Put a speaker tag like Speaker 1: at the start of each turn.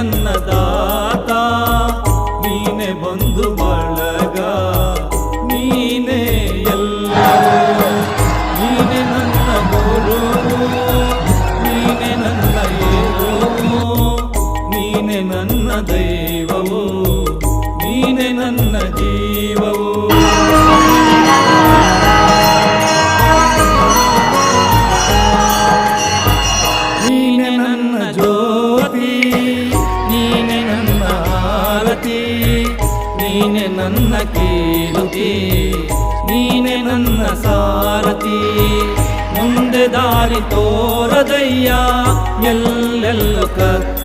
Speaker 1: ಅನ್ನದಾತ, ನೀನೆ ಬಂಧು ಬಳಗ, ನೀನೆ ಎಲ್ಲವೂ, ನೀನೆ ನನ್ನ ಗುರುವು, ನೀನೆ ನನ್ನ ಏರುವು, ನೀನೆ ನನ್ನ ದೈವವು, ನೀನೆ ನನ್ನ ಜೀವವು. ನೀನೆ ನನ್ನ ಜ್ಯೋತಿ, ನೀನೆ ನನ್ನ ಆರತಿ, ನೀನೆ ನನ್ನ ಕೀರ್ತಿ, ನೀನೆ ನನ್ನ ಸಾರಥಿ. ಮುಂದೆ ದಾರಿ ತೋರದಯ್ಯ, ಎಲ್ಲೆಲ್ಲೂ